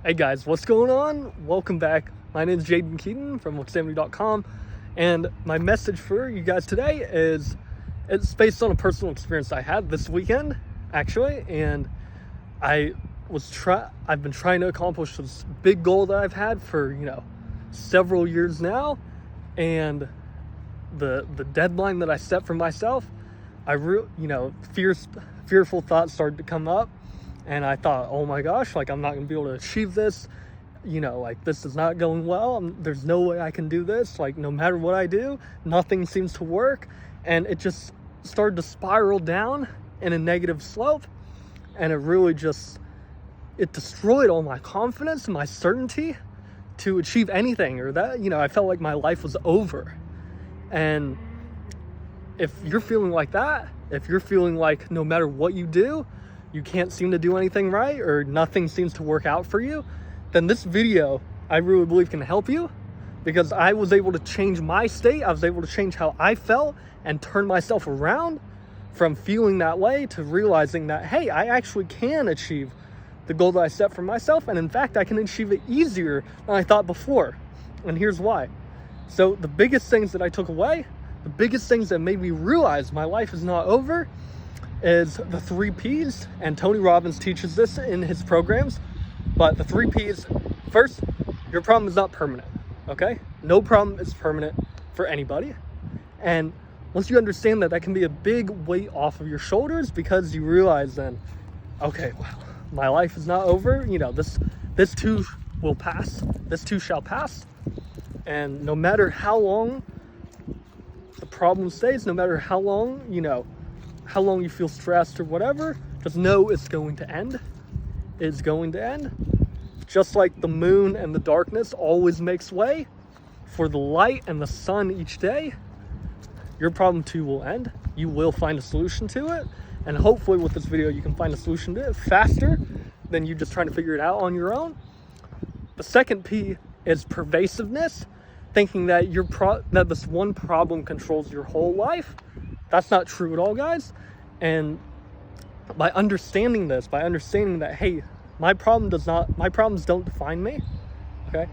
Hey guys, what's going on? Welcome back. My name is Jaden Keeton from Luxamity.com, and my message for you guys today is it's based on a personal experience I had this weekend, actually, and I've been trying to accomplish this big goal that I've had for several years now, and the deadline that I set for myself, fearful thoughts started to come up. And I thought, oh my gosh, I'm not gonna be able to achieve this. This is not going well. There's no way I can do this. No matter what I do, nothing seems to work. And it just started to spiral down in a negative slope. And it destroyed all my confidence and my certainty to achieve anything or that. I felt like my life was over. And if you're feeling like that, if you're feeling like no matter what you do, you can't seem to do anything right or nothing seems to work out for you, then this video I really believe can help you, because I was able to change my state. I was able to change how I felt and turn myself around from feeling that way to realizing that, hey, I actually can achieve the goal that I set for myself, and in fact I can achieve it easier than I thought before. And here's why. So the biggest things that I took away, the biggest things that made me realize my life is not over, is the 3 P's, and Tony Robbins teaches this in his programs. But the 3 P's, first, your problem is not permanent, okay? No problem is permanent for anybody. And once you understand that, that can be a big weight off of your shoulders, because you realize then, okay, well, my life is not over. This too will pass. This too shall pass. And no matter how long the problem stays, no matter how long you feel stressed or whatever, just know it's going to end. It's going to end. Just like the moon and the darkness always makes way for the light and the sun each day, your problem too will end. You will find a solution to it. And hopefully with this video, you can find a solution to it faster than you just trying to figure it out on your own. The second P is pervasiveness, thinking that that this one problem controls your whole life. That's not true at all, guys. And by understanding this, by understanding that, hey, my problems don't define me, okay?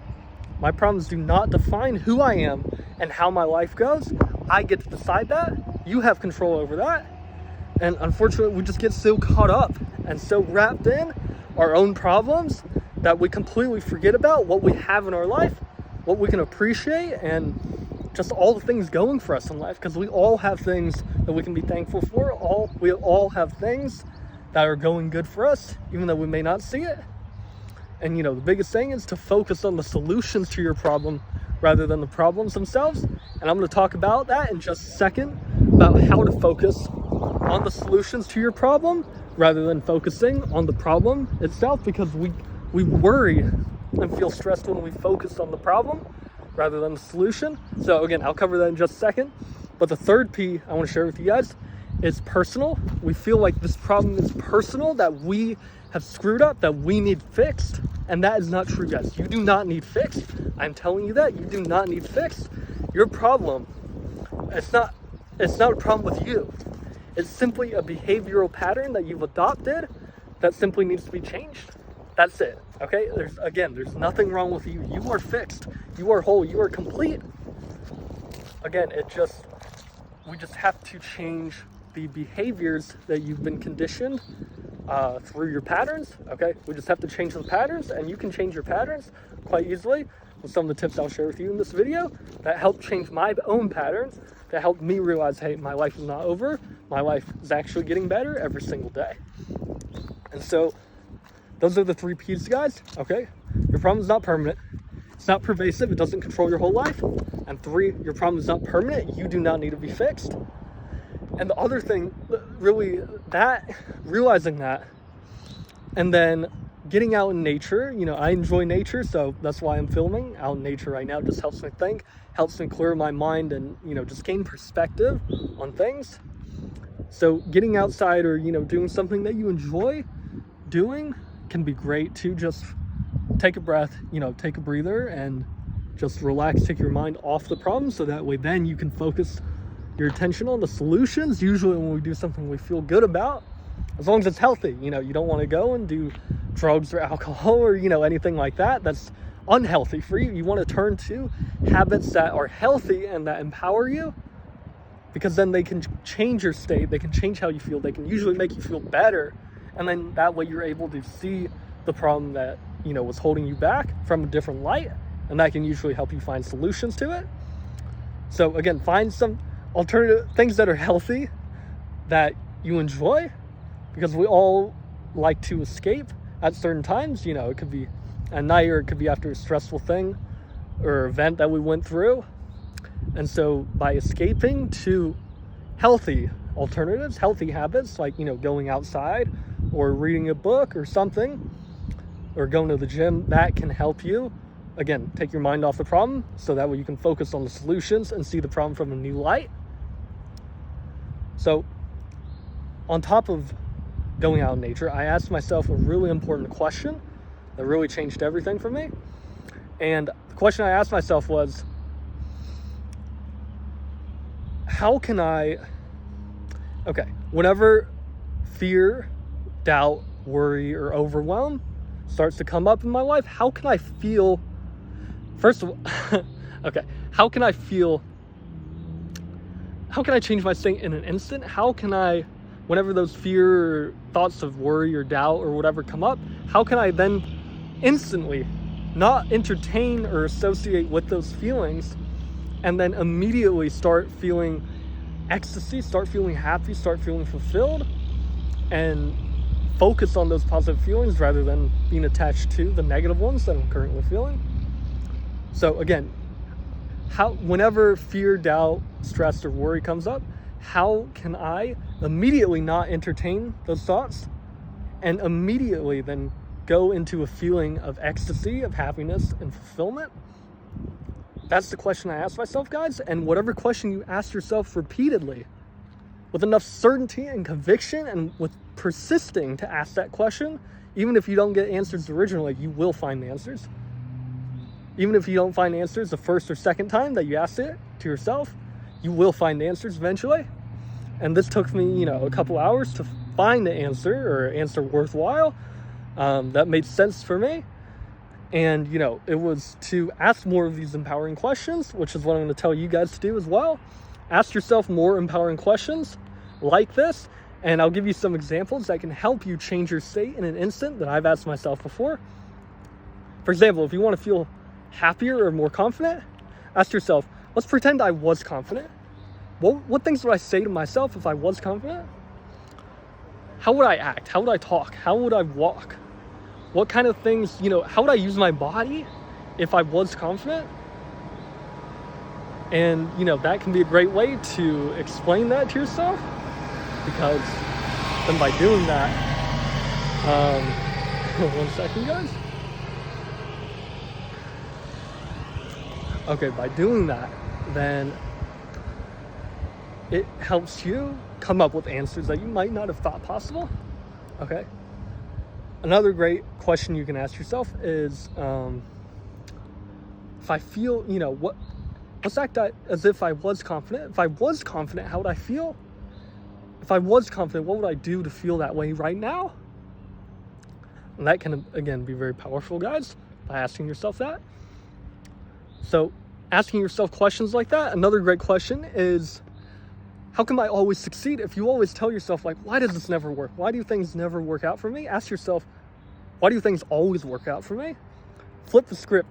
My problems do not define who I am and how my life goes. I get to decide that. You have control over that. And unfortunately, we just get so caught up and so wrapped in our own problems that we completely forget about what we have in our life, what we can appreciate, and just all the things going for us in life, because we all have things that we can be thankful for. We all have things that are going good for us, even though we may not see it. And the biggest thing is to focus on the solutions to your problem rather than the problems themselves. And I'm going to talk about that in just a second, about how to focus on the solutions to your problem rather than focusing on the problem itself, because we worry and feel stressed when we focus on the problem rather than the solution. So again, I'll cover that in just a second. But the third P I want to share with you guys is personal. We feel like this problem is personal, that we have screwed up, that we need fixed. And that is not true, guys. You do not need fixed. I'm telling you that. You do not need fixed. Your problem, it's not a problem with you. It's simply a behavioral pattern that you've adopted that simply needs to be changed. That's it, okay? There's nothing wrong with you. You are fixed. You are whole. You are complete. Again, we just have to change the behaviors that you've been conditioned through your patterns, okay? We just have to change the patterns, and you can change your patterns quite easily with some of the tips I'll share with you in this video that helped change my own patterns, that helped me realize, hey, my life is not over. My life is actually getting better every single day. And so those are the 3 P's, guys, okay? Your problem is not permanent. It's not pervasive. It doesn't control your whole life. And 3, your problem is not permanent. You do not need to be fixed. And the other thing, really, realizing that, and then getting out in nature. I enjoy nature, so that's why I'm filming out in nature right now. It just helps me think, helps me clear my mind, and, just gain perspective on things. So getting outside or, doing something that you enjoy doing can be great too. Just take a breath, take a breather and just relax, take your mind off the problem, so that way then you can focus your attention on the solutions. Usually when we do something we feel good about, as long as it's healthy. You don't want to go and do drugs or alcohol or, anything like that. That's unhealthy for you. You want to turn to habits that are healthy and that empower you, because then they can change your state. They can change how you feel. They can usually make you feel better. And then that way you're able to see the problem that, was holding you back from a different light. And that can usually help you find solutions to it. So again, find some alternative things that are healthy, that you enjoy, because we all like to escape at certain times. It could be at night, or it could be after a stressful thing or event that we went through. And so by escaping to healthy alternatives, healthy habits, like, going outside or reading a book or something, or going to the gym, that can help you, again, take your mind off the problem, so that way you can focus on the solutions and see the problem from a new light. So on top of going out in nature, I asked myself a really important question that really changed everything for me. And the question I asked myself was, how can whenever fear, doubt, worry, or overwhelm starts to come up in my life, how can I feel, first of all, how can I change my state in an instant? How can I, whenever those fear, or thoughts of worry or doubt or whatever come up, how can I then instantly not entertain or associate with those feelings, and then immediately start feeling ecstasy, start feeling happy, start feeling fulfilled, and focus on those positive feelings rather than being attached to the negative ones that I'm currently feeling? So again, whenever fear, doubt, stress, or worry comes up, how can I immediately not entertain those thoughts and immediately then go into a feeling of ecstasy, of happiness and fulfillment? That's the question I asked myself, guys. And whatever question you ask yourself repeatedly, with enough certainty and conviction, and with persisting to ask that question, even if you don't get answers originally, you will find the answers. Even if you don't find answers the first or second time that you asked it to yourself, you will find the answers eventually. And this took me, a couple hours to find the answer, or answer worthwhile, that made sense for me. And, it was to ask more of these empowering questions, which is what I'm going to tell you guys to do as well. Ask yourself more empowering questions like this, and I'll give you some examples that can help you change your state in an instant that I've asked myself before. For example, if you want to feel happier or more confident, ask yourself, let's pretend I was confident. What things would I say to myself if I was confident? How would I act? How would I talk? How would I walk? What kind of things, how would I use my body if I was confident? And, that can be a great way to explain that to yourself, because then by doing that, one second, guys. Okay, by doing that, then it helps you come up with answers that you might not have thought possible. Okay. Another great question you can ask yourself is, if I feel, let's act as if I was confident. If I was confident, how would I feel? If I was confident, what would I do to feel that way right now? And that can, again, be very powerful, guys, by asking yourself that. So asking yourself questions like that. Another great question is, how come I always succeed? If you always tell yourself, like, why does this never work? Why do things never work out for me? Ask yourself, why do things always work out for me? Flip the script.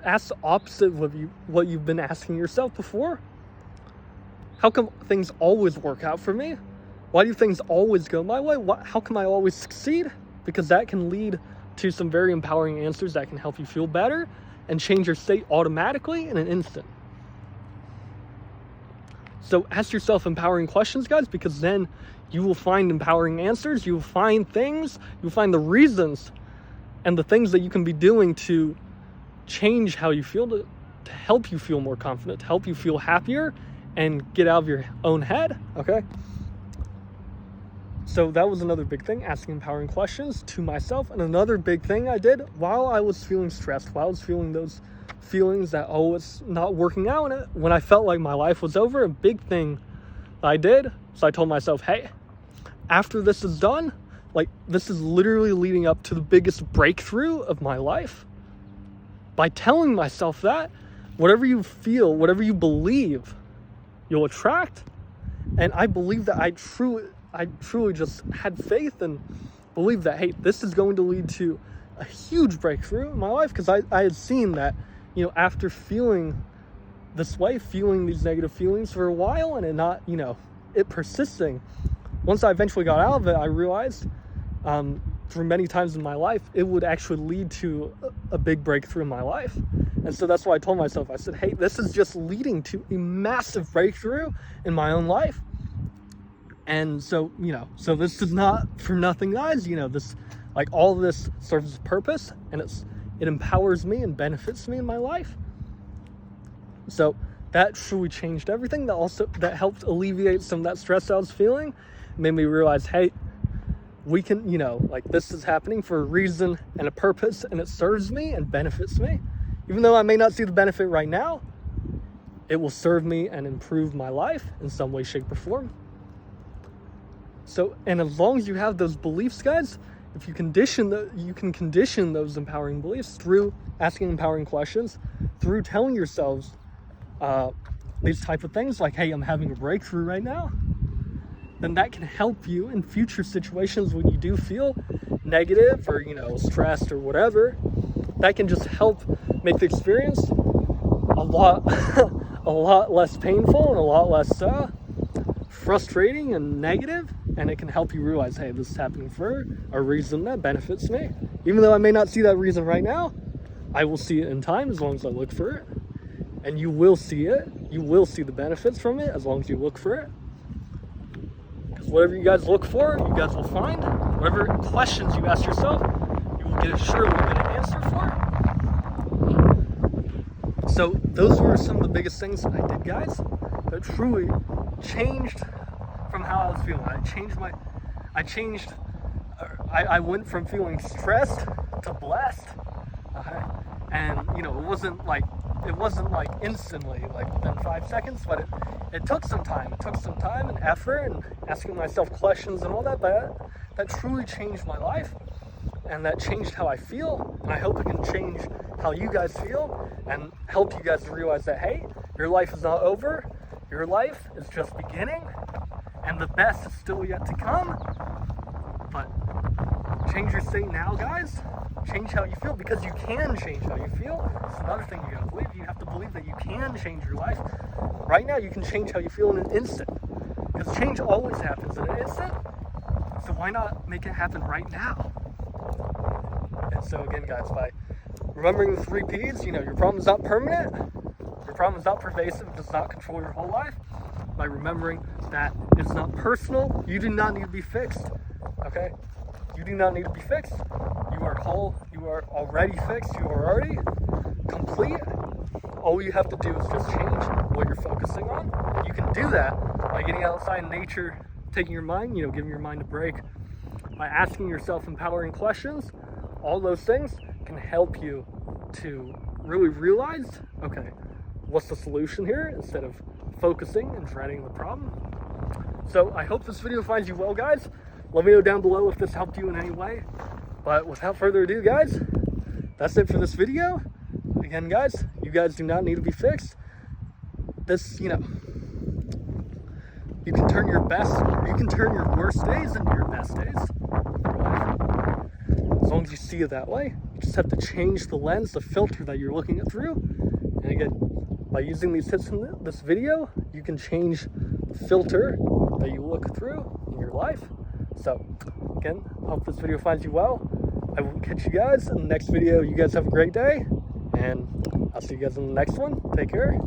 Ask the opposite of what you've been asking yourself before. How come things always work out for me? Why do things always go my way? How come I always succeed? Because that can lead to some very empowering answers that can help you feel better and change your state automatically in an instant. So ask yourself empowering questions, guys, because then you will find empowering answers. You will find things, you'll find the reasons and the things that you can be doing to change how you feel, to help you feel more confident, to help you feel happier and get out of your own head, okay? So that was another big thing, asking empowering questions to myself. And another big thing I did while I was feeling stressed, while I was feeling those feelings that, it's not working out, and when I felt like my life was over, a big thing I did, so I told myself, hey, after this is done, like, this is literally leading up to the biggest breakthrough of my life. By telling myself that, whatever you feel, whatever you believe, you'll attract. And I believe that I truly just had faith and believed that, hey, this is going to lead to a huge breakthrough in my life, because I had seen that, you know, after feeling this way, feeling these negative feelings for a while and it not, you know, it persisting, once I eventually got out of it, I realized through many times in my life, it would actually lead to a big breakthrough in my life. And so that's why I told myself, I said, hey, this is just leading to a massive breakthrough in my own life. And so, you know, so this is not for nothing, guys. You know, this, like, all of this serves a purpose, and it empowers me and benefits me in my life. So that truly changed everything. That helped alleviate some of that stress I was feeling. Made me realize, hey, we can, you know, like, this is happening for a reason and a purpose, and it serves me and benefits me. Even though I may not see the benefit right now, it will serve me and improve my life in some way, shape, or form. So, and as long as you have those beliefs, guys, if you you can condition those empowering beliefs through asking empowering questions, through telling yourselves these type of things like, hey, I'm having a breakthrough right now, then that can help you in future situations when you do feel negative or, you know, stressed or whatever. That can just help make the experience a lot less painful and a lot less frustrating and negative. And it can help you realize, hey, this is happening for a reason that benefits me. Even though I may not see that reason right now, I will see it in time as long as I look for it. And you will see it. You will see the benefits from it as long as you look for it. Because whatever you guys look for, you guys will find. Whatever questions you ask yourself, you will surely get an answer for. So those were some of the biggest things that I did, guys, that truly changed from how I was feeling. I went from feeling stressed to blessed. And, you know, it wasn't like instantly, like within 5 seconds, but it took some time. It took some time and effort and asking myself questions and all that, but that truly changed my life, and that changed how I feel. And I hope it can change how you guys feel and help you guys realize that, hey, your life is not over. Your life is just beginning, and the best is still yet to come. But change your state now, guys. Change how you feel, because you can change how you feel. It's another thing you gotta believe. You have to believe that you can change your life. Right now, you can change how you feel in an instant, because change always happens in an instant. So why not make it happen right now? And so again, guys, by remembering the 3 P's, you know, your problem is not permanent, your problem is not pervasive, it does not control your whole life. By remembering that it's not personal, you do not need to be fixed, okay? You do not need to be fixed. You are whole, you are already fixed, you are already complete. All you have to do is just change what you're focusing on. You can do that by getting outside in nature, taking your mind, you know, giving your mind a break, by asking yourself empowering questions. All those things can help you to really realize, okay, what's the solution here, instead of focusing and dreading the problem. So I hope this video finds you well, guys. Let me know down below if this helped you in any way. But without further ado, guys, that's it for this video. Again, guys, you guys do not need to be fixed. This, you know, you can turn your worst days into your best days. As long as you see it that way, you just have to change the lens, the filter that you're looking at through. And again, by using these tips in this video, you can change the filter that you look through in your life. So, again, I hope this video finds you well. I will catch you guys in the next video. You guys have a great day, and I'll see you guys in the next one. Take care.